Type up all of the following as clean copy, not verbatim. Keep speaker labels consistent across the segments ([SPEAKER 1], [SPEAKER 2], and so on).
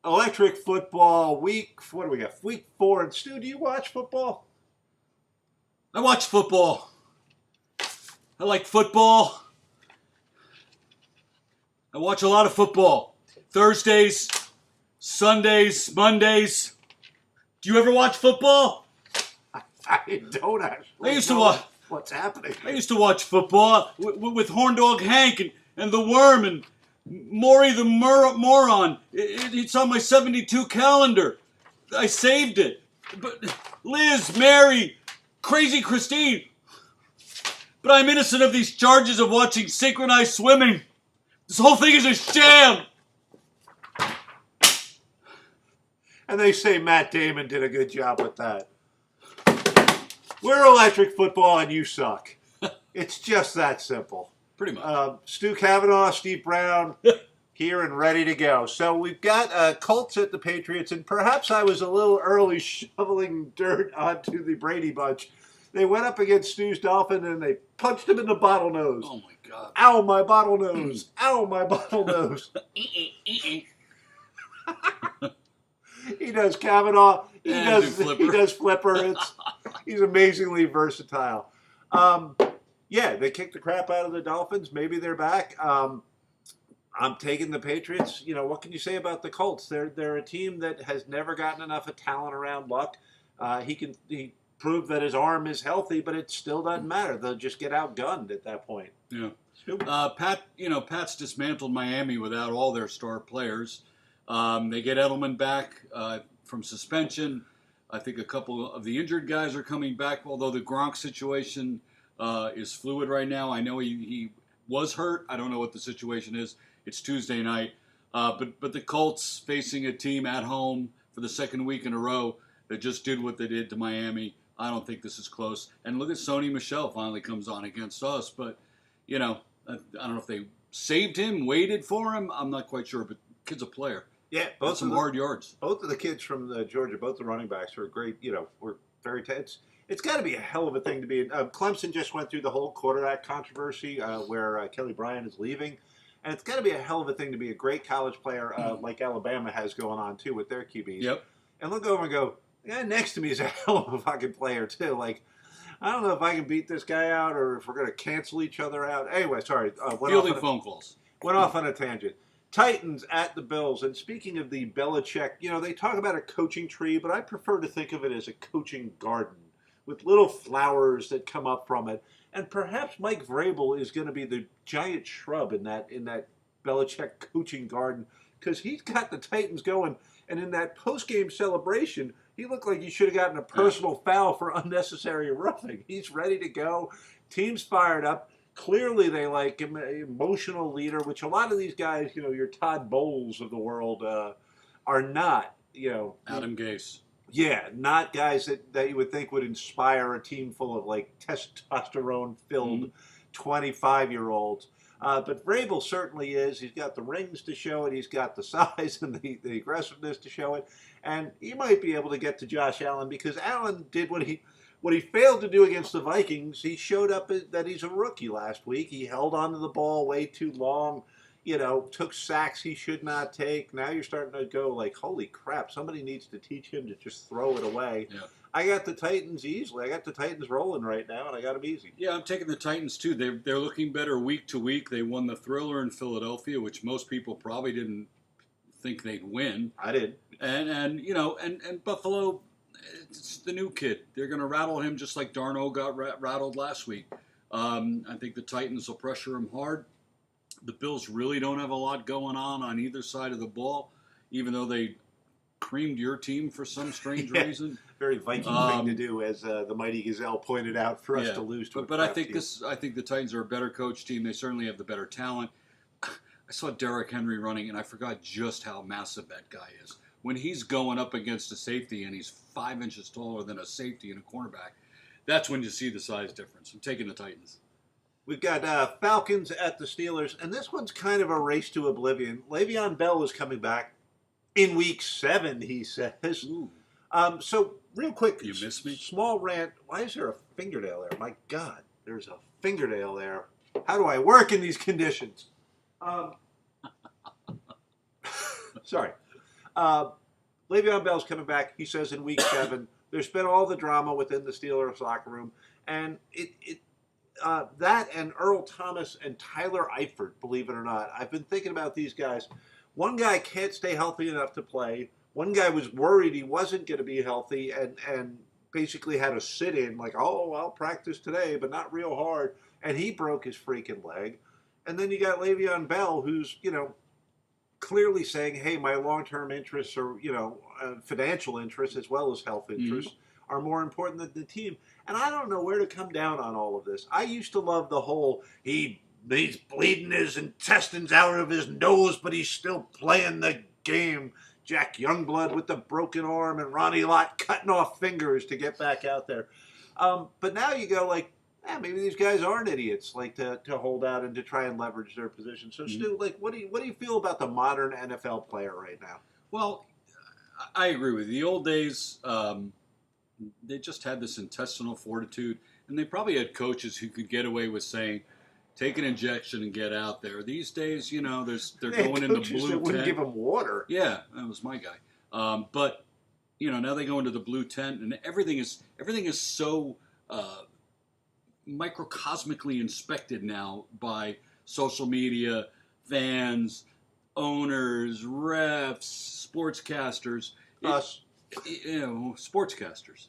[SPEAKER 1] Electric football week. What do we got? Week 4. And Stu, do you watch football?
[SPEAKER 2] I watch football. I like football. I watch a lot of football. Thursdays, Sundays, Mondays. Do you ever watch football?
[SPEAKER 1] I don't actually.
[SPEAKER 2] I used to watch.
[SPEAKER 1] What's happening?
[SPEAKER 2] I used to watch football with Horn Dog Hank and the Worm and Maury the Moron. It's on my 72 calendar. I saved it. But Liz, Mary, Crazy Christine. But I'm innocent of these charges of watching synchronized swimming. This whole thing is a sham.
[SPEAKER 1] And they say Matt Damon did a good job with that. We're electric football and you suck. It's just that simple.
[SPEAKER 2] Pretty much.
[SPEAKER 1] Stu Kavanaugh, Steve Brown, here and ready to go. So we've got Colts at the Patriots, and perhaps I was a little early shoveling dirt onto the Brady bunch. They went up against Stu's Dolphin, and they punched him in the bottle nose.
[SPEAKER 2] Oh, my God.
[SPEAKER 1] Ow, my bottle nose. Ow, my bottle nose. He does Kavanaugh. He does Flipper. He's amazingly versatile. Yeah, they kicked the crap out of the Dolphins. Maybe they're back. I'm taking the Patriots. You know, what can you say about the Colts? They're a team that has never gotten enough of talent around Luck. He proved that his arm is healthy, but it still doesn't matter. They'll just get outgunned at that point.
[SPEAKER 2] Yeah. Pat's dismantled Miami without all their star players. They get Edelman back from suspension. I think a couple of the injured guys are coming back, although the Gronk situation is fluid right now. I know he was hurt. I don't know what the situation is. It's Tuesday night. But the Colts facing a team at home for the second week in a row that just did what they did to Miami. I don't think this is close. And look at Sony Michel finally comes on against us. But, you know, I don't know if they saved him, waited for him. I'm not quite sure, but kid's a player.
[SPEAKER 1] Yeah,
[SPEAKER 2] both some hard yards.
[SPEAKER 1] Both of the kids from Georgia, both the running backs are great. You know, were very tense. It's got to be a hell of a thing to be. Clemson just went through the whole quarterback controversy where Kelly Bryant is leaving, and it's got to be a hell of a thing to be a great college player like Alabama has going on too with their QBs.
[SPEAKER 2] Yep.
[SPEAKER 1] And look over and go, the guy next to me is a hell of a fucking player too. Like, I don't know if I can beat this guy out or if we're going to cancel each other out. Anyway, sorry.
[SPEAKER 2] Fielding phone calls.
[SPEAKER 1] Went off on a tangent. Titans at the Bills. And speaking of the Belichick, you know, they talk about a coaching tree, but I prefer to think of it as a coaching garden with little flowers that come up from it. And perhaps Mike Vrabel is going to be the giant shrub in that Belichick coaching garden because he's got the Titans going. And in that post-game celebration, he looked like he should have gotten a personal foul for unnecessary roughing. He's ready to go. Team's fired up. Clearly, they like him, an emotional leader, which a lot of these guys, you know, your Todd Bowles of the world, are not, you know.
[SPEAKER 2] Adam Gase.
[SPEAKER 1] Yeah, not guys that you would think would inspire a team full of, like, testosterone-filled 25-year-olds. But Vrabel certainly is. He's got the rings to show it. He's got the size and the aggressiveness to show it. And he might be able to get to Josh Allen because Allen did what he failed to do against the Vikings. He showed up that he's a rookie last week. He held onto the ball way too long, you know, took sacks he should not take. Now you're starting to go like, holy crap, somebody needs to teach him to just throw it away.
[SPEAKER 2] Yeah.
[SPEAKER 1] I got the Titans easily. I got the Titans rolling right now, and I got them easy.
[SPEAKER 2] Yeah, I'm taking the Titans, too. They're looking better week to week. They won the Thriller in Philadelphia, which most people probably didn't think they'd win.
[SPEAKER 1] I did.
[SPEAKER 2] And you know, and Buffalo, it's the new kid. They're going to rattle him just like Darno got rattled last week. I think the Titans will pressure him hard. The Bills really don't have a lot going on either side of the ball, even though they creamed your team for some strange reason.
[SPEAKER 1] Very Viking thing to do, as the mighty Gazelle pointed out, for us to lose to.
[SPEAKER 2] But I think I think the Titans are a better coach team. They certainly have the better talent. I saw Derrick Henry running, and I forgot just how massive that guy is. When he's going up against a safety and he's 5 inches taller than a safety and a cornerback, that's when you see the size difference. I'm taking the Titans.
[SPEAKER 1] We've got Falcons at the Steelers, and this one's kind of a race to oblivion. Le'Veon Bell is coming back in week 7, he says.
[SPEAKER 2] Ooh.
[SPEAKER 1] So, real quick,
[SPEAKER 2] you missed me?
[SPEAKER 1] Small rant. Why is there a fingernail there? My God, there's a fingernail there. How do I work in these conditions? Sorry. Uh, Le'Veon Bell's coming back. He says in week 7. There's been all the drama within the Steelers locker room, and that and Earl Thomas and Tyler Eifert, believe it or not. I've been thinking about these guys. One guy can't stay healthy enough to play. One guy was worried he wasn't going to be healthy and basically had a sit-in, like, oh, I'll practice today, but not real hard. And he broke his freaking leg. And then you got Le'Veon Bell, who's, clearly saying, hey, my long-term interests or, financial interests as well as health interests are more important than the team. And I don't know where to come down on all of this. I used to love the whole, he's bleeding his intestines out of his nose, but he's still playing the game. Jack Youngblood with the broken arm and Ronnie Lott cutting off fingers to get back out there. But now you go like, maybe these guys aren't idiots, like to hold out and to try and leverage their position. So Stu, like, what do you feel about the modern NFL player right now?
[SPEAKER 2] Well, I agree with you. The old days, they just had this intestinal fortitude, and they probably had coaches who could get away with saying, take an injection and get out there. These days, they're going into blue
[SPEAKER 1] that wouldn't
[SPEAKER 2] tent.
[SPEAKER 1] give them water.
[SPEAKER 2] Yeah, that was my guy. But now they go into the blue tent, and everything is so microcosmically inspected now by social media, fans, owners, refs, sportscasters.
[SPEAKER 1] Us.
[SPEAKER 2] Sportscasters.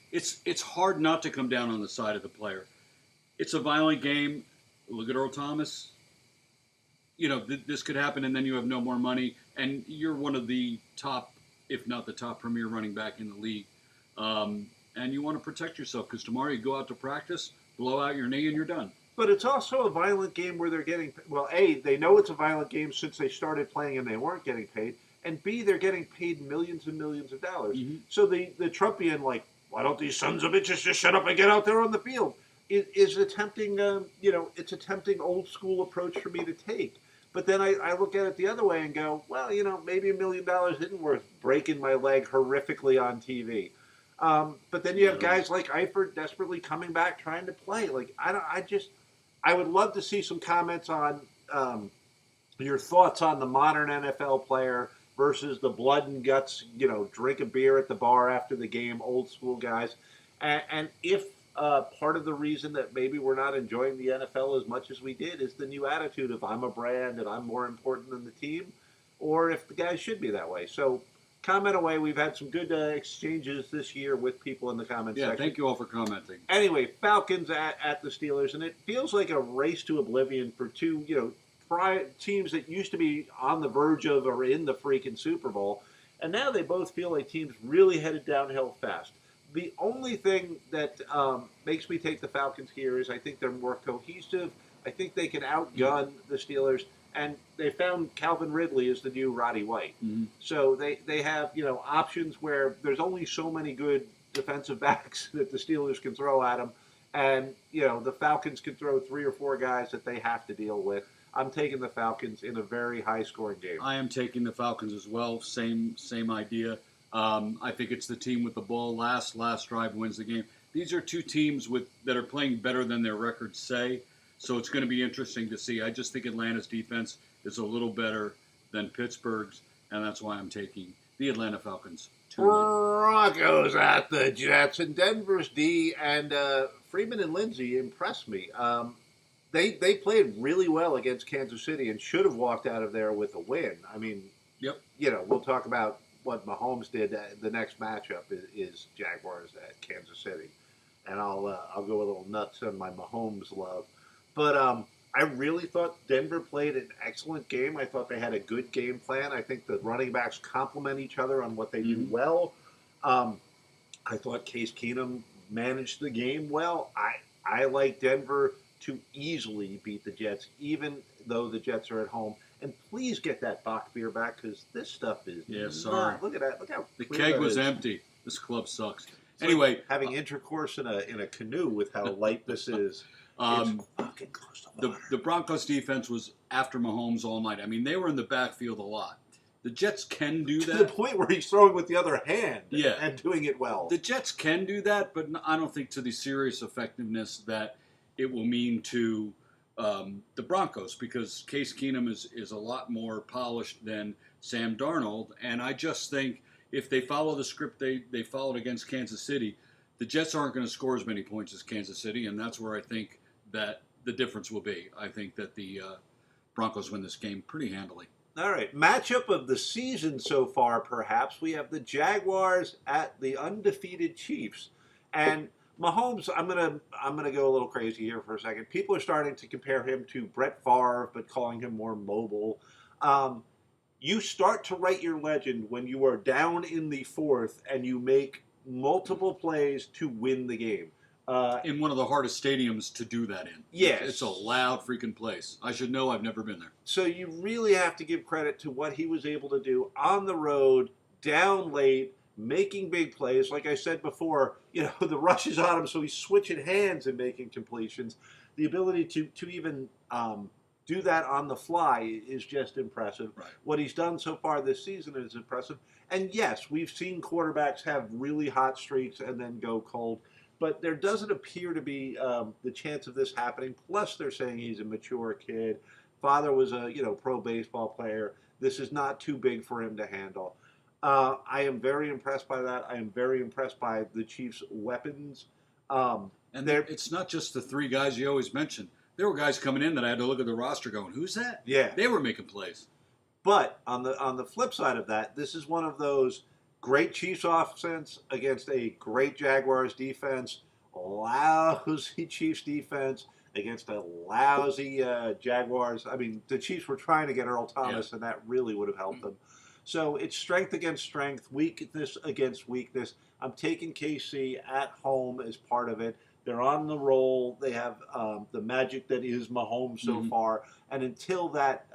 [SPEAKER 2] It's hard not to come down on the side of the player. It's a violent game. Look at Earl Thomas. This could happen, and then you have no more money, and you're one of the top, if not the top premier running back in the league. And you want to protect yourself because tomorrow you go out to practice, blow out your knee, and you're done.
[SPEAKER 1] But it's also a violent game where they're getting, well, A, they know it's a violent game since they started playing and they weren't getting paid, and B, they're getting paid millions and millions of dollars. Mm-hmm. So the Trumpian, like, why don't these sons of bitches just shut up and get out there on the field, is attempting, it's a tempting old school approach for me to take. But then I look at it the other way and go, well, maybe $1 million isn't worth breaking my leg horrifically on TV. But then you have guys like Eifert desperately coming back trying to play. Like, I would love to see some comments on your thoughts on the modern NFL player versus the blood and guts, drink a beer at the bar after the game, old school guys. And if part of the reason that maybe we're not enjoying the NFL as much as we did is the new attitude of I'm a brand and I'm more important than the team, or if the guys should be that way. So comment away. We've had some good exchanges this year with people in the comments section.
[SPEAKER 2] Yeah, thank you all for commenting.
[SPEAKER 1] Anyway, Falcons at the Steelers, and it feels like a race to oblivion for two, teams that used to be on the verge of or in the freaking Super Bowl, and now they both feel like teams really headed downhill fast. The only thing that makes me take the Falcons here is I think they're more cohesive. I think they can outgun the Steelers. And they found Calvin Ridley as the new Roddy White. Mm-hmm. So they have, options where there's only so many good defensive backs that the Steelers can throw at them. And, the Falcons can throw 3 or 4 guys that they have to deal with. I'm taking the Falcons in a very high-scoring game.
[SPEAKER 2] I am taking the Falcons as well. Same idea. I think it's the team with the ball last drive wins the game. These are two teams that are playing better than their records say. So it's going to be interesting to see. I just think Atlanta's defense is a little better than Pittsburgh's, and that's why I'm taking the Atlanta Falcons.
[SPEAKER 1] Broncos at the Jets, and Denver's D and Freeman and Lindsay impressed me. They played really well against Kansas City and should have walked out of there with a win. I mean,
[SPEAKER 2] yep.
[SPEAKER 1] We'll talk about what Mahomes did. The next matchup is Jaguars at Kansas City, and I'll go a little nuts on my Mahomes love. But I really thought Denver played an excellent game. I thought they had a good game plan. I think the running backs complement each other on what they do well. I thought Case Keenum managed the game well. I like Denver to easily beat the Jets, even though the Jets are at home. And please get that Bach beer back because this stuff is
[SPEAKER 2] sorry.
[SPEAKER 1] Look at that. Look how
[SPEAKER 2] the keg was empty. This club sucks. It's anyway,
[SPEAKER 1] like having intercourse in a canoe with how light this is. It's fucking close to water.
[SPEAKER 2] The Broncos defense was after Mahomes all night. I mean, they were in the backfield a lot. The Jets can do that.
[SPEAKER 1] To the point where he's throwing with the other hand
[SPEAKER 2] yeah.
[SPEAKER 1] and doing it well.
[SPEAKER 2] The Jets can do that, but I don't think to the serious effectiveness that it will mean to the Broncos, because Case Keenum is a lot more polished than Sam Darnold. And I just think if they follow the script they followed against Kansas City, the Jets aren't going to score as many points as Kansas City, and that's where I think that the difference will be. I think that the Broncos win this game pretty handily.
[SPEAKER 1] All right, matchup of the season so far, perhaps. We have the Jaguars at the undefeated Chiefs. And Mahomes, I'm gonna go a little crazy here for a second. People are starting to compare him to Brett Favre, but calling him more mobile. You start to write your legend when you are down in the fourth and you make multiple plays to win the game.
[SPEAKER 2] In one of the hardest stadiums to do that in.
[SPEAKER 1] Yes.
[SPEAKER 2] It's a loud freaking place. I should know. I've never been there.
[SPEAKER 1] So you really have to give credit to what he was able to do on the road, down late, making big plays. Like I said before, the rush is on him, so he's switching hands and making completions. The ability to even do that on the fly is just impressive.
[SPEAKER 2] Right.
[SPEAKER 1] What he's done so far this season is impressive. And yes, we've seen quarterbacks have really hot streaks and then go cold. But there doesn't appear to be the chance of this happening. Plus, they're saying he's a mature kid. Father was a pro baseball player. This is not too big for him to handle. I am very impressed by that. I am very impressed by the Chiefs' weapons.
[SPEAKER 2] And it's not just the three guys you always mention. There were guys coming in that I had to look at the roster going, who's that?
[SPEAKER 1] Yeah.
[SPEAKER 2] They were making plays.
[SPEAKER 1] But on the flip side of that, this is one of those great Chiefs offense against a great Jaguars defense, lousy Chiefs defense against a lousy Jaguars. I mean, the Chiefs were trying to get Earl Thomas, and that really would have helped them. So it's strength against strength, weakness against weakness. I'm taking KC at home as part of it. They're on the roll. They have the magic that is Mahomes so far. And until that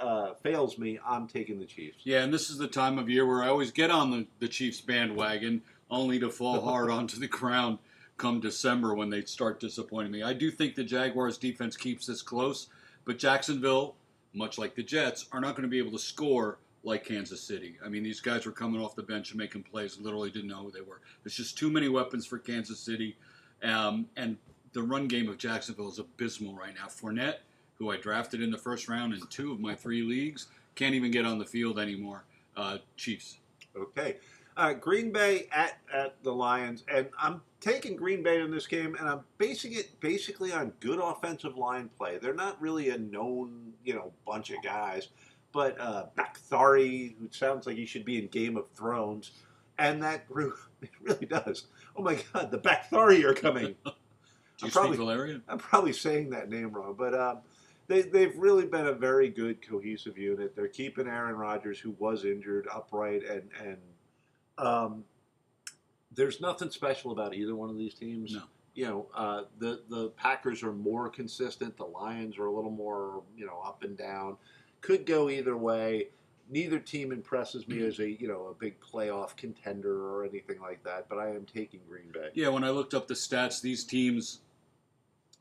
[SPEAKER 1] fails me, I'm taking the Chiefs.
[SPEAKER 2] Yeah, and this is the time of year where I always get on the Chiefs bandwagon, only to fall hard onto the ground come December when they start disappointing me. I do think the Jaguars' defense keeps this close, but Jacksonville, much like the Jets, are not going to be able to score like Kansas City. I mean, these guys were coming off the bench and making plays, literally didn't know who they were. There's just too many weapons for Kansas City. And the run game of Jacksonville is abysmal right now. Fournette, who I drafted in the first round in 2 of my 3 leagues, can't even get on the field anymore. Chiefs.
[SPEAKER 1] Okay. Green Bay at the Lions. And I'm taking Green Bay in this game, and I'm basing it basically on good offensive line play. They're not really a known, bunch of guys. But Bakthari, who sounds like he should be in Game of Thrones, and that group, it really does. Oh my God, the Bakthari are coming.
[SPEAKER 2] Do you speak Valerian?
[SPEAKER 1] I'm probably saying that name wrong, but they've really been a very good cohesive unit. They're keeping Aaron Rodgers, who was injured, upright, and there's nothing special about either one of these teams.
[SPEAKER 2] No.
[SPEAKER 1] The Packers are more consistent. The Lions are a little more, up and down. Could go either way. Neither team impresses me as a big playoff contender or anything like that, but I am taking Green Bay.
[SPEAKER 2] Yeah, when I looked up the stats, these teams,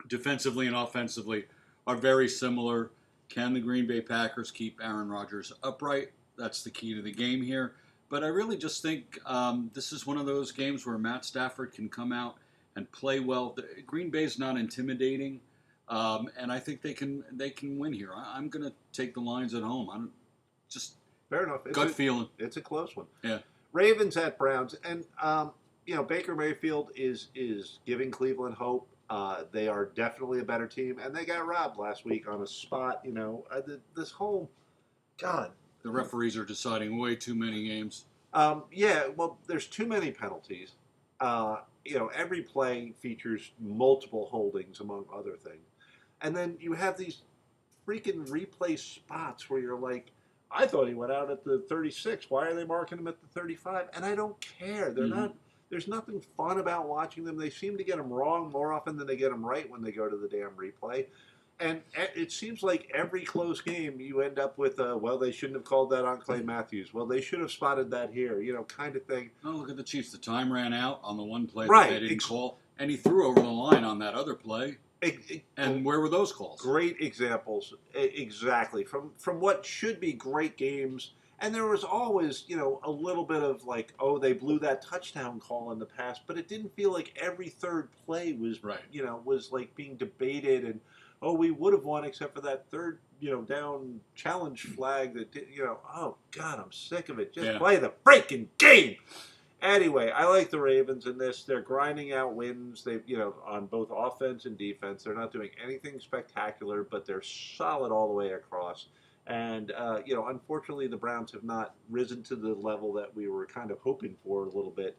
[SPEAKER 2] defensively and offensively, are very similar. Can the Green Bay Packers keep Aaron Rodgers upright? That's the key to the game here. But I really just think this is one of those games where Matt Stafford can come out and play well. Green Bay's not intimidating. And I think they can win here. I'm going to take the Lions at home.
[SPEAKER 1] Fair enough.
[SPEAKER 2] Gut feeling.
[SPEAKER 1] It's a close one.
[SPEAKER 2] Yeah.
[SPEAKER 1] Ravens at Browns, and Baker Mayfield is giving Cleveland hope. They are definitely a better team, and they got robbed last week on a spot. This whole God.
[SPEAKER 2] The referees are deciding way too many games.
[SPEAKER 1] Well, there's too many penalties. Every play features multiple holdings, among other things. And then you have these freaking replay spots where you're like, I thought he went out at the 36. Why are they marking him at the 35? And I don't care. They're not. There's nothing fun about watching them. They seem to get them wrong more often than they get them right when they go to the damn replay. And it seems like every close game you end up with, they shouldn't have called that on Clay Matthews. Well, they should have spotted that here, kind of thing.
[SPEAKER 2] Oh, look at the Chiefs. The time ran out on the one play
[SPEAKER 1] Right.
[SPEAKER 2] that they didn't call, and he threw over the line on that other play. And where were those calls?
[SPEAKER 1] Great examples, exactly, from what should be great games. And there was always, a little bit of like, oh, they blew that touchdown call in the past, but it didn't feel like every third play was,
[SPEAKER 2] right.
[SPEAKER 1] Was like being debated and oh, we would have won except for that third, down challenge flag that did, oh God, I'm sick of it. Just play the freaking game. Anyway, I like the Ravens in this. They're grinding out wins. They, on both offense and defense. They're not doing anything spectacular, but they're solid all the way across. And unfortunately, the Browns have not risen to the level that we were kind of hoping for a little bit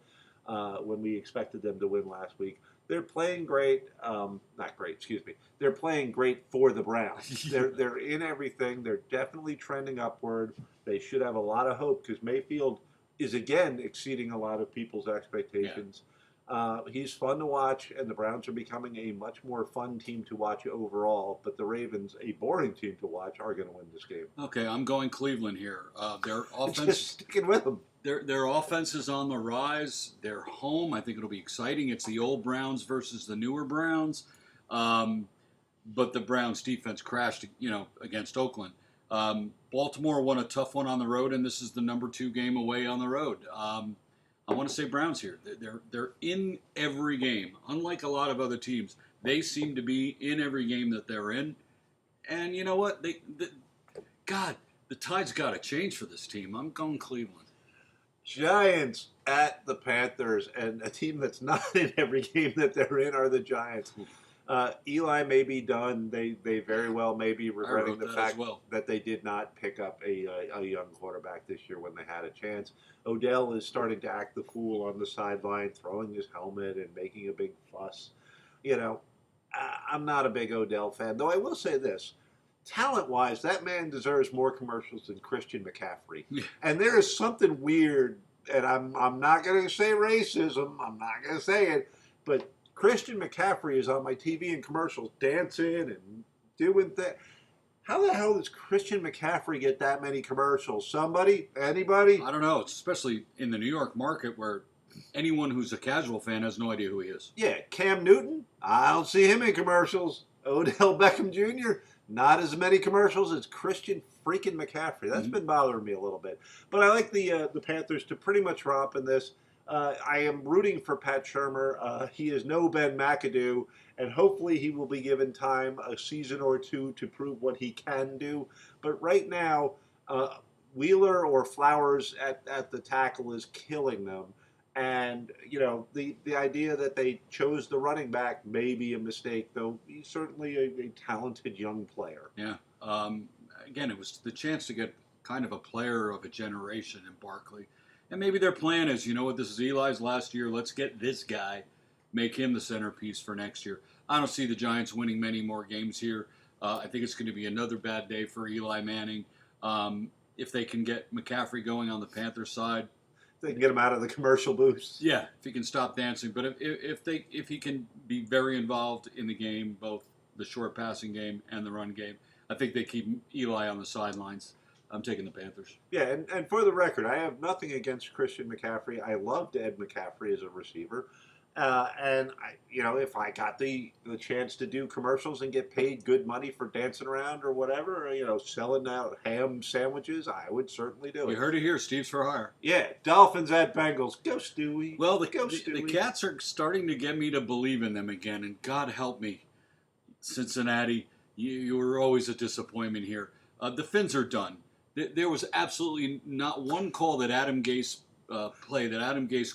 [SPEAKER 1] when we expected them to win last week. They're playing great. Not great, excuse me. They're playing great for the Browns. They're in everything. They're definitely trending upward. They should have a lot of hope because Mayfield is again exceeding a lot of people's expectations. Yeah. He's fun to watch, and the Browns are becoming a much more fun team to watch overall. But the Ravens, a boring team to watch, are going to win this game.
[SPEAKER 2] Okay, I'm going Cleveland here. Their offense,
[SPEAKER 1] just sticking with them.
[SPEAKER 2] Their offense is on the rise. They're home. I think it'll be exciting. It's the old Browns versus the newer Browns. But the Browns defense crashed, against Oakland. Baltimore won a tough one on the road, and this is the number 2 game away on the road. I want to say Browns here. They're in every game. Unlike a lot of other teams, they seem to be in every game that they're in. And you know what? The tide's got to change for this team. I'm going Cleveland.
[SPEAKER 1] Giants at the Panthers, and a team that's not in every game that they're in are the Giants. Eli may be done. They very well may be regretting the fact that they did not pick up a young quarterback this year when they had a chance. Odell is starting to act the fool on the sideline, throwing his helmet and making a big fuss. I'm not a big Odell fan, though I will say this. Talent-wise, that man deserves more commercials than Christian McCaffrey. Yeah. And there is something weird, and I'm not going to say racism. I'm not going to say it, but Christian McCaffrey is on my TV in commercials dancing and doing things. How the hell does Christian McCaffrey get that many commercials? Somebody? Anybody?
[SPEAKER 2] I don't know. It's especially in the New York market where anyone who's a casual fan has no idea who he is.
[SPEAKER 1] Yeah, Cam Newton, I don't see him in commercials. Odell Beckham Jr., not as many commercials as Christian freaking McCaffrey. That's been bothering me a little bit. But I like the Panthers to pretty much romp in this. I am rooting for Pat Shurmur. He is no Ben McAdoo, and hopefully he will be given time, a season or two, to prove what he can do. But right now, Wheeler or Flowers at the tackle is killing them. And, the idea that they chose the running back may be a mistake, though he's certainly a talented young player.
[SPEAKER 2] Yeah. Again, it was the chance to get kind of a player of a generation in Barkley. And maybe their plan is, this is Eli's last year. Let's get this guy, make him the centerpiece for next year. I don't see the Giants winning many more games here. I think it's going to be another bad day for Eli Manning. If they can get McCaffrey going on the Panthers side,
[SPEAKER 1] they can get him out of the commercial booths.
[SPEAKER 2] Yeah, if he can stop dancing. But if he can be very involved in the game, both the short passing game and the run game, I think they keep Eli on the sidelines. I'm taking the Panthers.
[SPEAKER 1] Yeah, and for the record, I have nothing against Christian McCaffrey. I loved Ed McCaffrey as a receiver. And if I got the chance to do commercials and get paid good money for dancing around or whatever, selling out ham sandwiches, I would certainly do it.
[SPEAKER 2] You heard it here. Steve's for hire.
[SPEAKER 1] Yeah, Dolphins at Bengals. Go Stewie.
[SPEAKER 2] Well, the Cats are starting to get me to believe in them again, and God help me, Cincinnati, you were always a disappointment here. The Finns are done. There was absolutely not one call that Adam Gase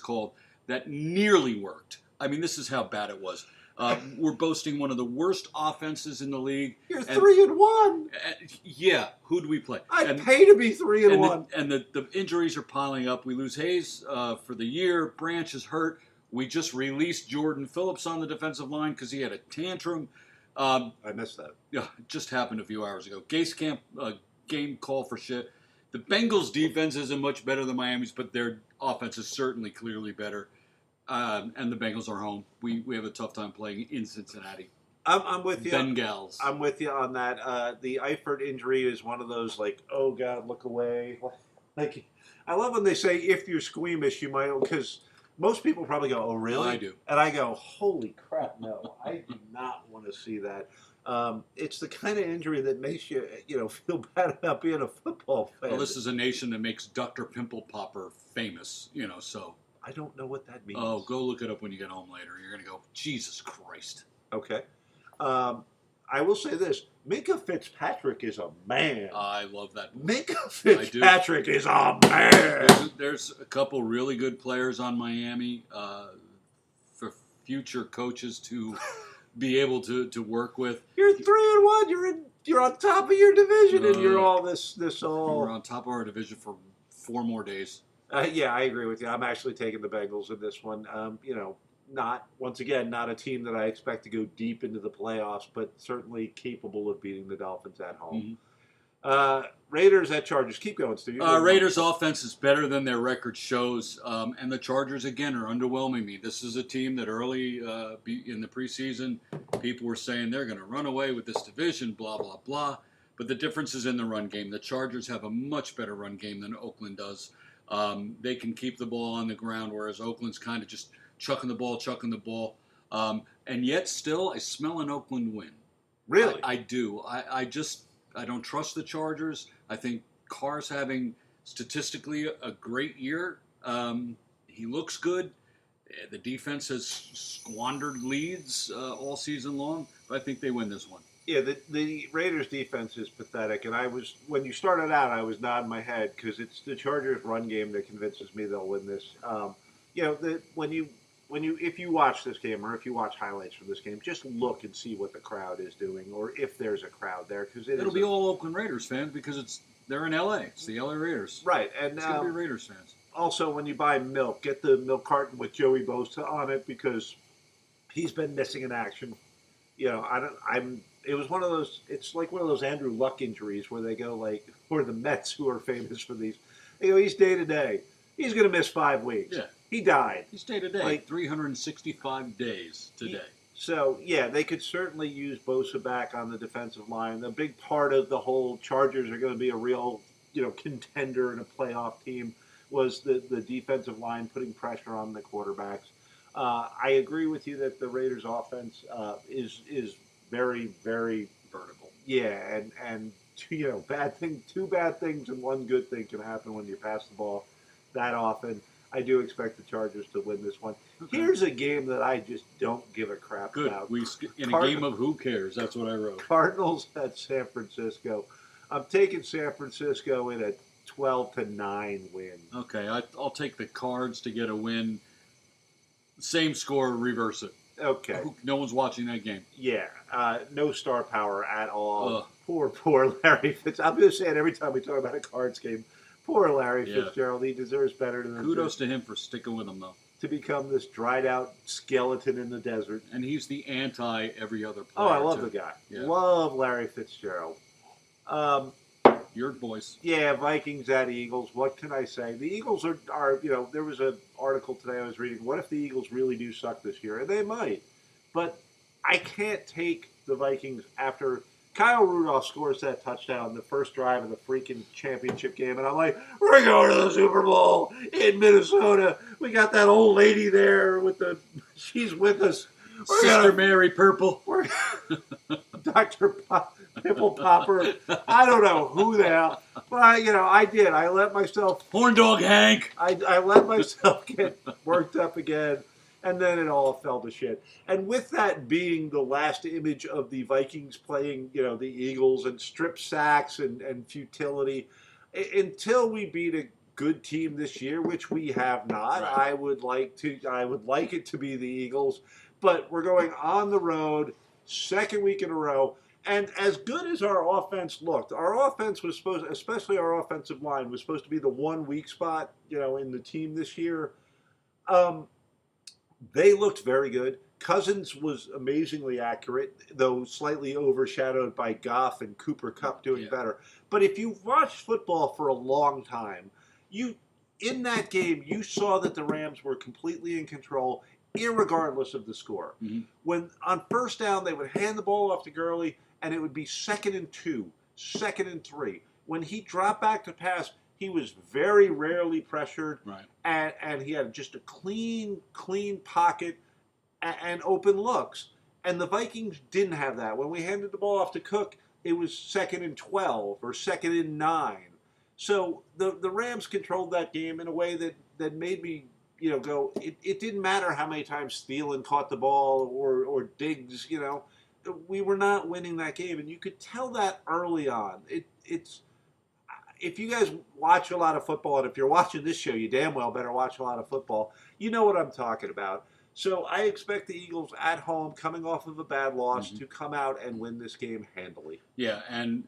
[SPEAKER 2] called that nearly worked. I mean, this is how bad it was. We're boasting one of the worst offenses in the league.
[SPEAKER 1] You're 3-1.
[SPEAKER 2] Yeah, who do we play?
[SPEAKER 1] I'd pay to be 3-1.
[SPEAKER 2] And the injuries are piling up. We lose Hayes for the year. Branch is hurt. We just released Jordan Phillips on the defensive line because he had a tantrum.
[SPEAKER 1] I missed that.
[SPEAKER 2] Yeah, it just happened a few hours ago. Gase can't game call for shit. The Bengals' defense isn't much better than Miami's, but their offense is certainly clearly better. And the Bengals are home. We have a tough time playing in Cincinnati.
[SPEAKER 1] I'm with you.
[SPEAKER 2] Bengals.
[SPEAKER 1] I'm with you on that. The Eifert injury is one of those oh God, look away. I love when they say if you're squeamish, you might, because most people probably go, oh really?
[SPEAKER 2] I do.
[SPEAKER 1] And I go, holy crap, no, I do not want to see that. It's the kind of injury that makes you, feel bad about being a football fan.
[SPEAKER 2] Well, this is a nation that makes Dr. Pimple Popper famous, so.
[SPEAKER 1] I don't know what that means.
[SPEAKER 2] Oh, go look it up when you get home later. You're going to go, Jesus Christ.
[SPEAKER 1] Okay. I will say this: Minka Fitzpatrick is a man.
[SPEAKER 2] I love that.
[SPEAKER 1] Minka Fitzpatrick is a man.
[SPEAKER 2] There's a couple really good players on Miami for future coaches to be able to work with.
[SPEAKER 1] You're 3-1. You're on top of your division, and you're all this all.
[SPEAKER 2] We're on top of our division for 4 more days.
[SPEAKER 1] Yeah, I agree with you. I'm actually taking the Bengals in this one. Not a team that I expect to go deep into the playoffs, but certainly capable of beating the Dolphins at home. Mm-hmm. Raiders at Chargers. Keep going, Steve.
[SPEAKER 2] Raiders' offense is better than their record shows, and the Chargers again are underwhelming me. This is a team that early in the preseason, people were saying they're going to run away with this division, blah blah blah. But the difference is in the run game. The Chargers have a much better run game than Oakland does. They can keep the ball on the ground, whereas Oakland's kind of just chucking the ball. And yet still, I smell an Oakland win.
[SPEAKER 1] Really?
[SPEAKER 2] I do. I don't trust the Chargers. I think Carr's having statistically a great year. He looks good. The defense has squandered leads all season long, but I think they win this one.
[SPEAKER 1] Yeah, the Raiders' defense is pathetic, and when you started out, I was nodding my head because it's the Chargers' run game that convinces me they'll win this. If you watch this game or if you watch highlights from this game, just look and see what the crowd is doing, or if there's a crowd there, because
[SPEAKER 2] it'll be all Oakland Raiders fans because they're in LA. It's the LA Raiders,
[SPEAKER 1] right? And
[SPEAKER 2] it's gonna be Raiders fans.
[SPEAKER 1] Also, when you buy milk, get the milk carton with Joey Bosa on it because he's been missing in action. It was one of those. It's like one of those Andrew Luck injuries where they go or the Mets who are famous for these. They go, he's day to day. He's going to miss 5 weeks.
[SPEAKER 2] Yeah.
[SPEAKER 1] He died.
[SPEAKER 2] He's day to day. 365 days today.
[SPEAKER 1] They could certainly use Bosa back on the defensive line. A big part of the whole Chargers are going to be a real, contender in a playoff team was the defensive line putting pressure on the quarterbacks. I agree with you that the Raiders' offense is very, very
[SPEAKER 2] vertical.
[SPEAKER 1] Yeah, and two bad things and one good thing can happen when you pass the ball that often. I do expect the Chargers to win this one. Okay. Here's a game that I just don't give a crap about.
[SPEAKER 2] In a game of who cares? That's what I wrote.
[SPEAKER 1] Cardinals at San Francisco. I'm taking San Francisco in a 12-9 win.
[SPEAKER 2] Okay, I'll take the Cards to get a win. Same score, reverse it.
[SPEAKER 1] Okay.
[SPEAKER 2] No one's watching that game.
[SPEAKER 1] Yeah, no star power at all. Poor Larry Fitzgerald. I'm going to say it every time we talk about a Cards game. Poor Larry Fitzgerald. He deserves better than
[SPEAKER 2] Kudos to him for sticking with him, though.
[SPEAKER 1] To become this dried-out skeleton in the desert.
[SPEAKER 2] And he's the anti every other player.
[SPEAKER 1] Oh, I love the guy. Yeah. Love Larry Fitzgerald.
[SPEAKER 2] Your boys.
[SPEAKER 1] Yeah, Vikings at Eagles. What can I say? The Eagles are there was an article today I was reading. What if the Eagles really do suck this year? And they might. But I can't take the Vikings after Kyle Rudolph scores that touchdown the first drive of the freaking championship game. And I'm like, we're going to the Super Bowl in Minnesota. We got that old lady there she's with us.
[SPEAKER 2] Sister Mary Purple.
[SPEAKER 1] Dr. Pimple Popper. I don't know who the hell. But I did. I let myself.
[SPEAKER 2] Horn Dog Hank.
[SPEAKER 1] I let myself get worked up again. And then it all fell to shit. And with that being the last image of the Vikings playing, the Eagles and strip sacks and futility, until we beat a good team this year, which we have not, right. I would like it to be the Eagles. But we're going on the road, second week in a row. And as good as our offense looked, our offense was especially our offensive line, was supposed to be the one weak spot, in the team this year. They looked very good. Cousins was amazingly accurate, though slightly overshadowed by Goff and Cooper Kupp doing better. But if you watched football for a long time, in that game, you saw that the Rams were completely in control, irregardless of the score. Mm-hmm. When on first down, they would hand the ball off to Gurley, and it would be 2nd and 2, 2nd and 3. When he dropped back to pass, he was very rarely pressured,
[SPEAKER 2] right.
[SPEAKER 1] and he had just a clean pocket and open looks. And the Vikings didn't have that. When we handed the ball off to Cook, it was 2nd and 12 or 2nd and 9. So the Rams controlled that game in a way that made me go. It didn't matter how many times Thielen caught the ball or Diggs. we were not winning that game, and you could tell that early on. It's if you guys watch a lot of football, and if you're watching this show, you damn well better watch a lot of football. You know what I'm talking about. So I expect the Eagles at home, coming off of a bad loss, to come out and win this game handily.
[SPEAKER 2] Yeah, and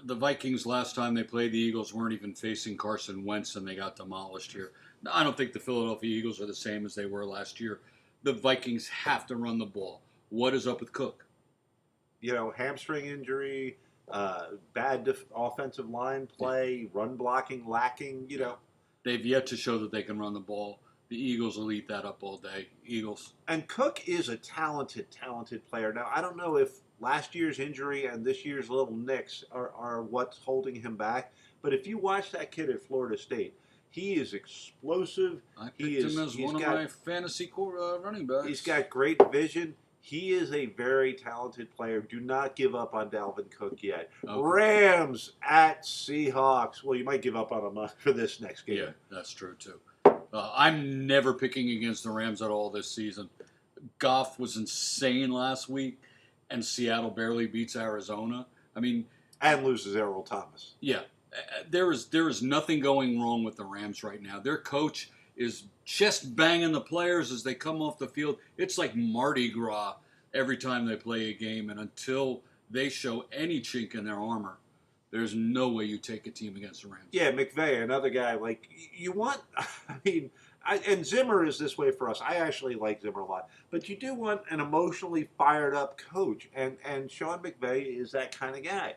[SPEAKER 2] the Vikings last time they played the Eagles weren't even facing Carson Wentz, and they got demolished here. Now, I don't think the Philadelphia Eagles are the same as they were last year. The Vikings have to run the ball. What is up with Cook?
[SPEAKER 1] Hamstring injury, bad offensive line play, run blocking lacking.
[SPEAKER 2] They've yet to show that they can run the ball. The Eagles will eat that up all day. Eagles.
[SPEAKER 1] And Cook is a talented player. Now, I don't know if last year's injury and this year's little nicks are what's holding him back. But if you watch that kid at Florida State, he is explosive.
[SPEAKER 2] I picked him as one of my fantasy running backs.
[SPEAKER 1] He's got great vision. He is a very talented player. Do not give up on Dalvin Cook yet. Okay. Rams at Seahawks. Well, you might give up on them for this next game.
[SPEAKER 2] Yeah, that's true, too. I'm never picking against the Rams at all this season. Goff was insane last week, and Seattle barely beats Arizona.
[SPEAKER 1] And loses Errol Thomas.
[SPEAKER 2] Yeah. There is nothing going wrong with the Rams right now. Their coach is chest banging the players as they come off the field. It's like Mardi Gras every time they play a game, and until they show any chink in their armor, there's no way you take a team against the Rams.
[SPEAKER 1] Yeah, McVay, another guy like you want. And Zimmer is this way for us. I actually like Zimmer a lot, but you do want an emotionally fired up coach, and Sean McVay is that kind of guy.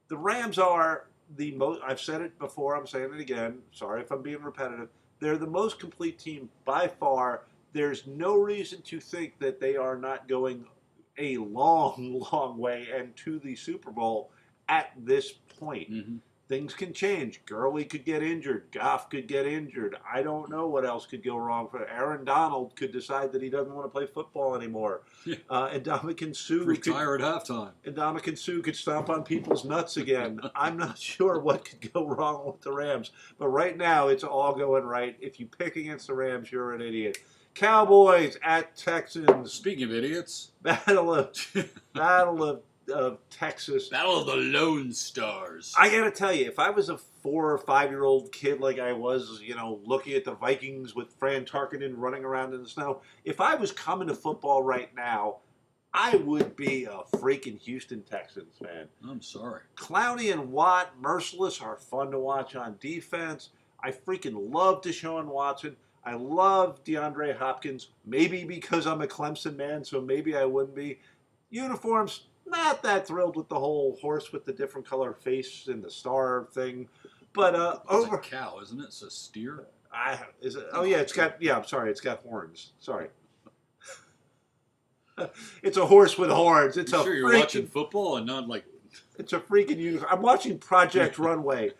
[SPEAKER 1] The Rams are the most. I've said it before. I'm saying it again. Sorry if I'm being repetitive. They're the most complete team by far. There's no reason to think that they are not going a long way and to the Super Bowl at this point.
[SPEAKER 2] Mm-hmm.
[SPEAKER 1] Things can change. Gurley could get injured. Goff could get injured. I don't know what else could go wrong. For Aaron Donald could decide that he doesn't want to play football anymore. And Ndamukong Suh
[SPEAKER 2] retire at halftime.
[SPEAKER 1] And Ndamukong Suh could stomp on people's nuts again. I'm not sure what could go wrong with the Rams. But right now, it's all going right. If you pick against the Rams, you're an idiot. Cowboys at Texans.
[SPEAKER 2] Speaking of idiots.
[SPEAKER 1] Battle of Texas.
[SPEAKER 2] Battle of the Lone Stars.
[SPEAKER 1] I got to tell you, if I was a 4 or 5-year-old kid like I was, looking at the Vikings with Fran Tarkenton running around in the snow, if I was coming to football right now, I would be a freaking Houston Texans fan.
[SPEAKER 2] I'm sorry.
[SPEAKER 1] Clowney and Watt, merciless, are fun to watch on defense. I freaking love Deshaun Watson. I love DeAndre Hopkins, maybe because I'm a Clemson man, so maybe I wouldn't be. Uniforms, not that thrilled with the whole horse with the different color face and the star thing. But
[SPEAKER 2] it's a cow, isn't it? It's a steer?
[SPEAKER 1] Is it? Oh, yeah, I'm sorry, it's got horns. Sorry. It's a horse with horns. It's
[SPEAKER 2] sure you're watching football and not like...
[SPEAKER 1] It's a freaking unicorn. I'm watching Project Runway.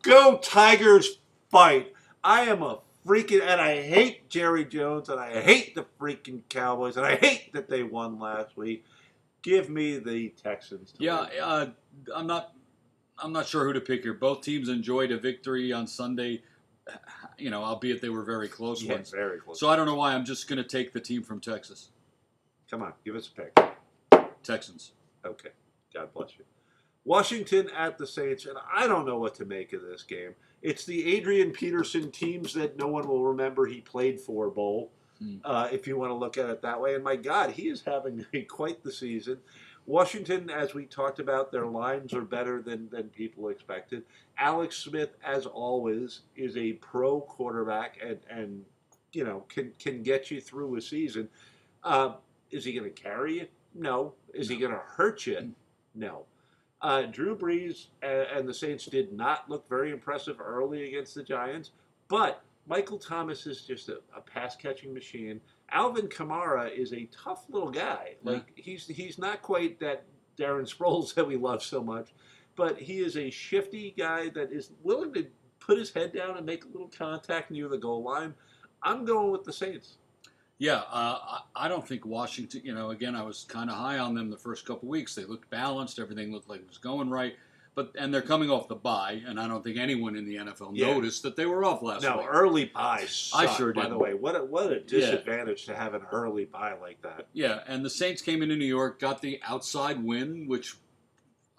[SPEAKER 1] Go Tigers, fight. I am a freaking, and I hate Jerry Jones, and I hate the freaking Cowboys, and I hate that they won last week. Give me the Texans.
[SPEAKER 2] I'm not sure who to pick here. Both teams enjoyed a victory on Sunday, albeit they were very close ones.
[SPEAKER 1] Very close.
[SPEAKER 2] So I don't know why. I'm just going to take the team from Texas.
[SPEAKER 1] Come on, give us a pick.
[SPEAKER 2] Texans.
[SPEAKER 1] Okay. God bless you. Washington at the Saints, and I don't know what to make of this game. It's the Adrian Peterson teams that no one will remember he played for bowl, if you want to look at it that way. And my God, he is having quite the season. Washington, as we talked about, their lines are better than people expected. Alex Smith, as always, is a pro quarterback and can get you through a season. Is he going to carry you? No. Is he going to hurt you? No. Drew Brees and the Saints did not look very impressive early against the Giants, but Michael Thomas is just a pass-catching machine. Alvin Kamara is a tough little guy. Like he's not quite that Darren Sproles that we love so much, but he is a shifty guy that is willing to put his head down and make a little contact near the goal line. I'm going with the Saints.
[SPEAKER 2] Yeah, I don't think Washington, again, I was kind of high on them the first couple weeks. They looked balanced. Everything looked like it was going right. and they're coming off the bye, and I don't think anyone in the NFL noticed that they were off last week.
[SPEAKER 1] No, early bye sucked,
[SPEAKER 2] I sure did.
[SPEAKER 1] by the way. What a disadvantage to have an early bye like that.
[SPEAKER 2] Yeah, and the Saints came into New York, got the outside win, which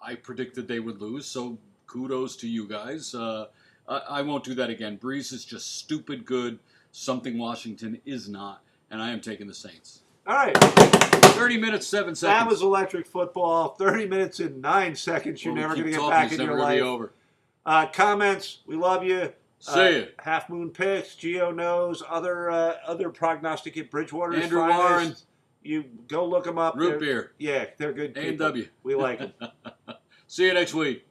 [SPEAKER 2] I predicted they would lose, so kudos to you guys. I won't do that again. Breeze is just stupid good, something Washington is not, and I am taking the Saints.
[SPEAKER 1] All right.
[SPEAKER 2] 30 minutes, 7 seconds.
[SPEAKER 1] That was electric football. 30 minutes and 9 seconds. You're never going to get back in your life.
[SPEAKER 2] Over.
[SPEAKER 1] Comments. We love you.
[SPEAKER 2] See you.
[SPEAKER 1] Half Moon Picks. Geo knows. Other prognosticate Bridgewater's
[SPEAKER 2] Andrew
[SPEAKER 1] finest.
[SPEAKER 2] Warren.
[SPEAKER 1] You go look them up.
[SPEAKER 2] Root beer.
[SPEAKER 1] Yeah, they're good people.
[SPEAKER 2] A&W.
[SPEAKER 1] We like them.
[SPEAKER 2] See you next week.